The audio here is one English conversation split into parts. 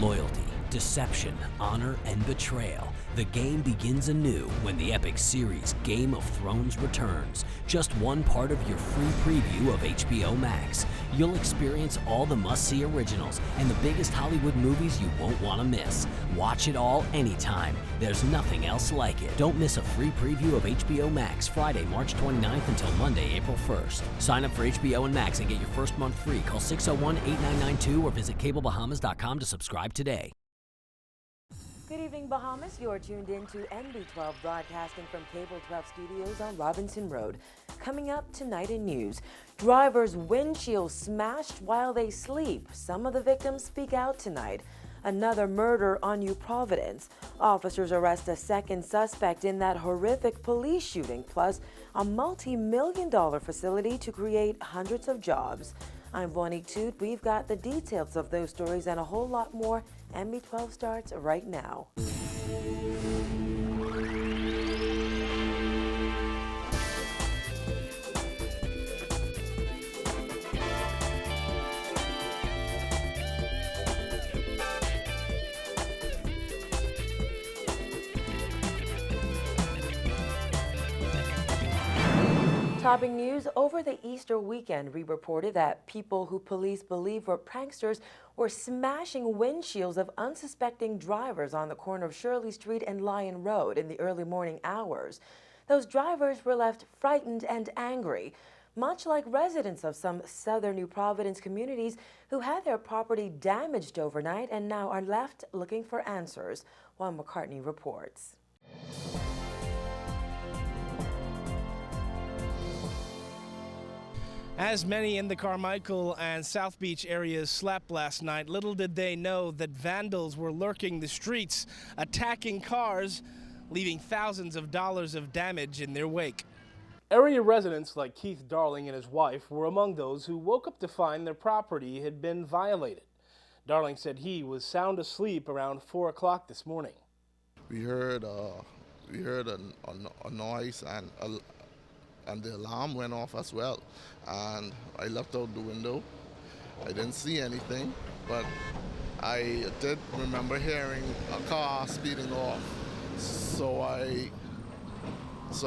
Loyalty, deception, honor, and betrayal. The game begins anew when the epic series Game of Thrones returns. Just one part of your free preview of HBO Max. You'll experience all the must-see originals and the biggest Hollywood movies you won't want to miss. Watch it all anytime. There's nothing else like it. Don't miss a free preview of HBO Max Friday, March 29th until Monday, April 1st. Sign up for HBO and Max and get your first month free. Call 601-8992 or visit cablebahamas.com to subscribe today. Good evening, Bahamas. You're tuned in to NB12 broadcasting from Cable 12 Studios on Robinson Road. Coming up tonight in news, drivers' windshields smashed while they sleep. Some of the victims speak out tonight. Another murder on New Providence. Officers arrest a second suspect in that horrific police shooting, plus a multi-million-dollar facility to create hundreds of jobs. I'm Bonnie Toot. We've got the details of those stories and a whole lot more. NB12 starts right now. Topping news, over the Easter weekend, we reported that people who police believe were pranksters were smashing windshields of unsuspecting drivers on the corner of Shirley Street and Lyon Road in the early morning hours. Those drivers were left frightened and angry, much like residents of some southern New Providence communities who had their property damaged overnight and now are left looking for answers. Juan McCartney reports. As many in the Carmichael and South Beach areas slept last night, little did they know that vandals were lurking the streets, attacking cars, leaving thousands of dollars of damage in their wake. Area residents like Keith Darling and his wife were among those who woke up to find their property had been violated. Darling said he was sound asleep around 4 o'clock this morning. We heard a noise and the alarm went off as well. And I looked out the window. I didn't see anything, but I did remember hearing a car speeding off. So I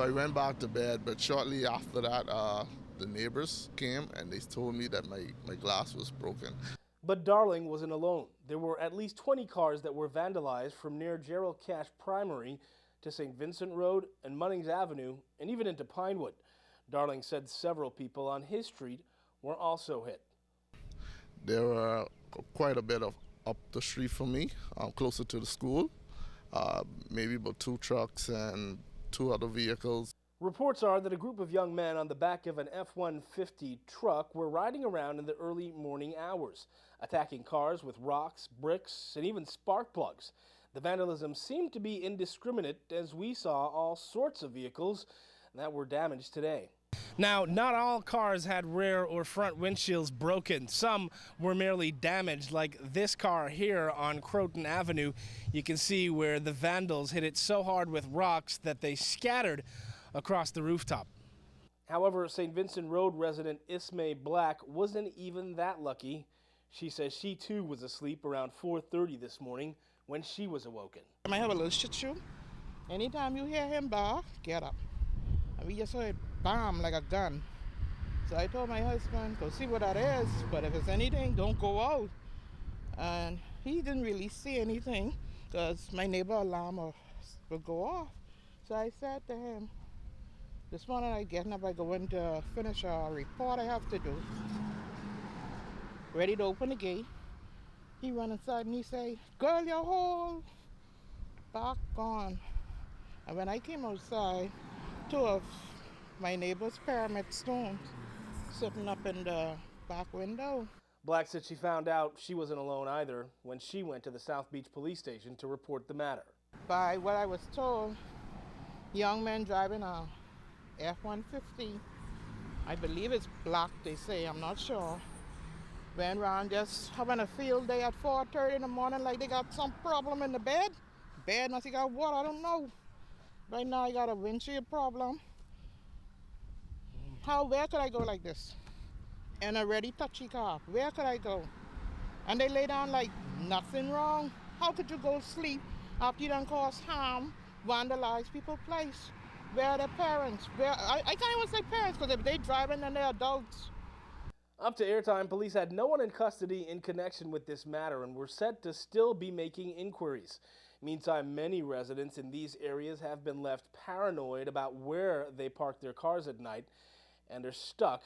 went back to bed, but shortly after that, the neighbors came and they told me that my glass was broken. But Darling wasn't alone. There were at least 20 cars that were vandalized from near Gerald Cash Primary to St. Vincent Road and Munnings Avenue and even into Pinewood. Darling said several people on his street were also hit. There were quite a bit of up the street from me, closer to the school, maybe about 2 trucks and 2 other vehicles. Reports are that a group of young men on the back of an F-150 truck were riding around in the early morning hours, attacking cars with rocks, bricks, and even spark plugs. The vandalism seemed to be indiscriminate, as we saw all sorts of vehicles that were damaged today. Now, not all cars had rear or front windshields broken. Some were merely damaged, like this car here on Croton Avenue. You can see where the vandals hit it so hard with rocks that they scattered across the rooftop. However, St. Vincent Road resident Ismay Black wasn't even that lucky. She says she too was asleep around 4:30 this morning when she was awoken. I have a little shih tzu. Anytime you hear him bark, get up. And we just heard bam like a gun. So I told my husband, go see what that is, but if it's anything, don't go out. And he didn't really see anything because my neighbor alarm will go off. So I said to him, this morning I get up, I go in to finish a report I have to do. Ready to open the gate. He run inside and he say, girl, your whole back gone. And when I came outside, 2 of my neighbor's pyramid stones sitting up in the back window. Black said she found out she wasn't alone either when she went to the South Beach police station to report the matter. By what I was told, young men driving a F-150, I believe it's black, they say, I'm not sure, went around just having a field day at 4:30 in the morning like they got some problem in the bed. Bed must have got water, I don't know. Right now I got a windshield problem. Where could I go like this? In a ready touchy car, where could I go? And they lay down like Nothing wrong. How could you go sleep after you done cause harm, vandalize people's place? Where are their parents? I can't even say parents because if they driving and they're adults. Up to airtime, police had no one in custody in connection with this matter and were said to still be making inquiries. Meantime, many residents in these areas have been left paranoid about where they park their cars at night and are stuck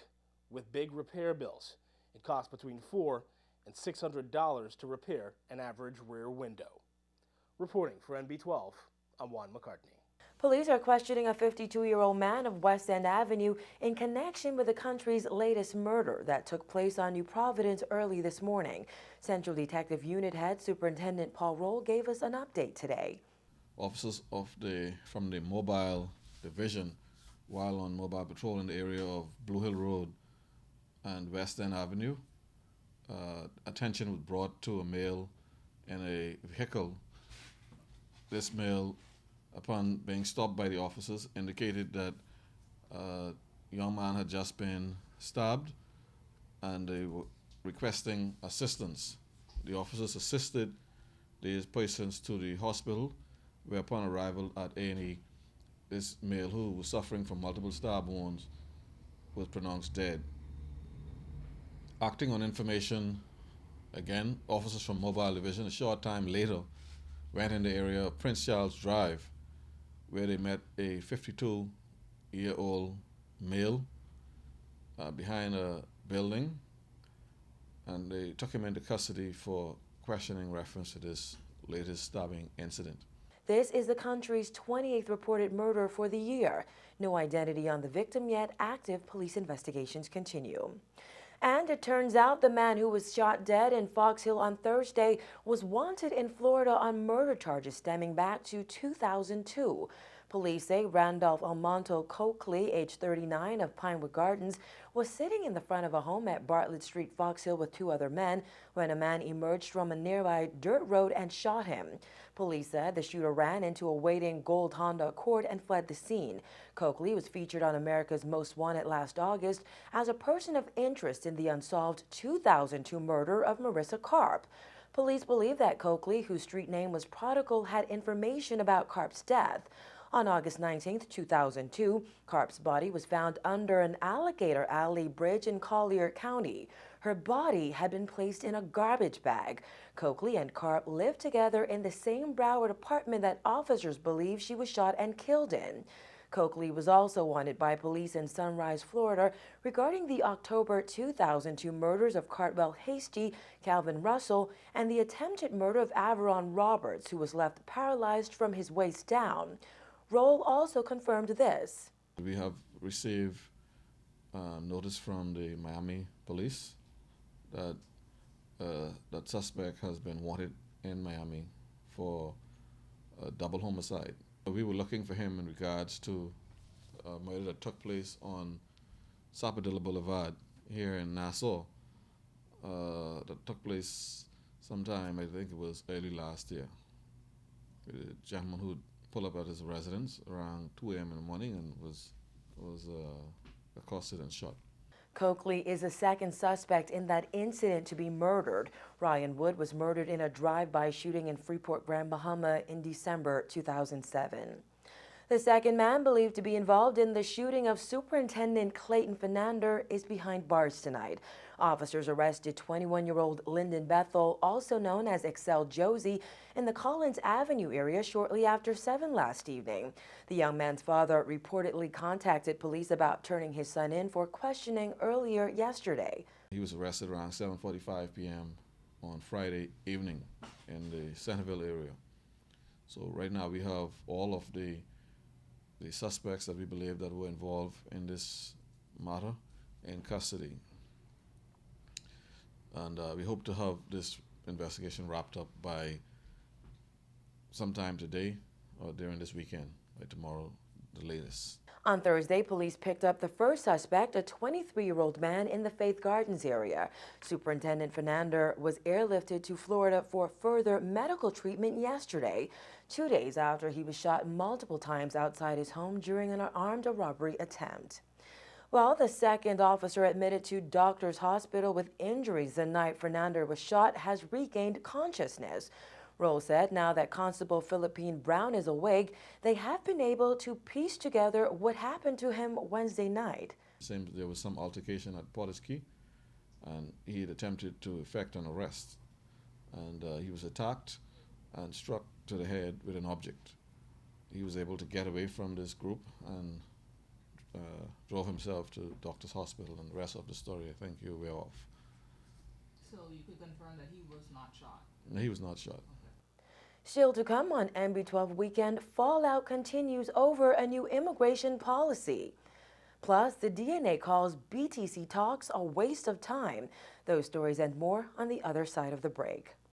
with big repair bills. It costs between $400 and $600 to repair an average rear window. Reporting for NB12, I'm Juan McCartney. Police are questioning a 52-year-old man of West End Avenue in connection with the country's latest murder that took place on New Providence early this morning. Central Detective Unit Head Superintendent Paul Roll gave us an update today. Officers from the mobile division, while on mobile patrol in the area of Blue Hill Road and West End Avenue, attention was brought to a male in a vehicle. This male, upon being stopped by the officers, indicated that a young man had just been stabbed and they were requesting assistance. The officers assisted these persons to the hospital, where upon arrival at A&E, this male, who was suffering from multiple stab wounds, was pronounced dead. Acting on information, again, officers from Mobile Division a short time later went in the area of Prince Charles Drive, where they met a 52-year-old male behind a building, and they took him into custody for questioning reference to this latest stabbing incident. This is the country's 28th reported murder for the year. No identity on the victim yet. Active police investigations continue. And it turns out the man who was shot dead in Fox Hill on Thursday was wanted in Florida on murder charges stemming back to 2002. Police say Randolph Almonto Coakley, age 39, of Pinewood Gardens, was sitting in the front of a home at Bartlett Street, Fox Hill, with two other men when a man emerged from a nearby dirt road and shot him. Police said the shooter ran into a waiting gold Honda Accord and fled the scene. Coakley was featured on America's Most Wanted last August as a person of interest in the unsolved 2002 murder of Marissa Karp. Police believe that Coakley, whose street name was Prodigal, had information about Karp's death. On August 19, 2002, Karp's body was found under an alligator alley bridge in Collier County. Her body had been placed in a garbage bag. Coakley and Karp lived together in the same Broward apartment that officers believe she was shot and killed in. Coakley was also wanted by police in Sunrise, Florida, regarding the October 2002 murders of Cartwell Hasty, Calvin Russell, and the attempted murder of Averon Roberts, who was left paralyzed from his waist down. Roll also confirmed this. We have received notice from the Miami police that that suspect has been wanted in Miami for a double homicide. We were looking for him in regards to a murder that took place on Sapodilla Boulevard here in Nassau. That took place sometime, I think it was early last year. A gentleman who pulled up at his residence around 2 a.m. in the morning and was accosted and shot. Coakley is the second suspect in that incident to be murdered. Ryan Wood was murdered in a drive-by shooting in Freeport, Grand Bahama in December 2007. The second man believed to be involved in the shooting of Superintendent Clayton Fernander is behind bars tonight. Officers arrested 21-year-old Lyndon Bethel, also known as Excel Josie, in the Collins Avenue area shortly after 7 last evening. The young man's father reportedly contacted police about turning his son in for questioning earlier yesterday. He was arrested around 7:45 p.m. on Friday evening in the Centerville area. So right now we have all of the suspects that we believe that were involved in this matter in custody. And we hope to have this investigation wrapped up by sometime today or during this weekend, by tomorrow, the latest. On Thursday, police picked up the first suspect, a 23-year-old man in the Faith Gardens area. Superintendent Fernander was airlifted to Florida for further medical treatment yesterday, 2 days after he was shot multiple times outside his home during an armed robbery attempt. Well, the second officer admitted to doctor's hospital with injuries the night Fernando was shot has regained consciousness. Roll said now that Constable Philippine Brown is awake, they have been able to piece together what happened to him Wednesday night. There was some altercation at Porter's Key, and he had attempted to effect an arrest. And he was attacked and struck to the head with an object. He was able to get away from this group and drove himself to doctor's hospital, and the rest of the story I think you're aware of. So you could confirm that he was not shot? No, he was not shot. Still to come on NB12 Weekend, fallout continues over a new immigration policy. Plus, the DNA calls BTC talks a waste of time. Those stories and more on the other side of the break.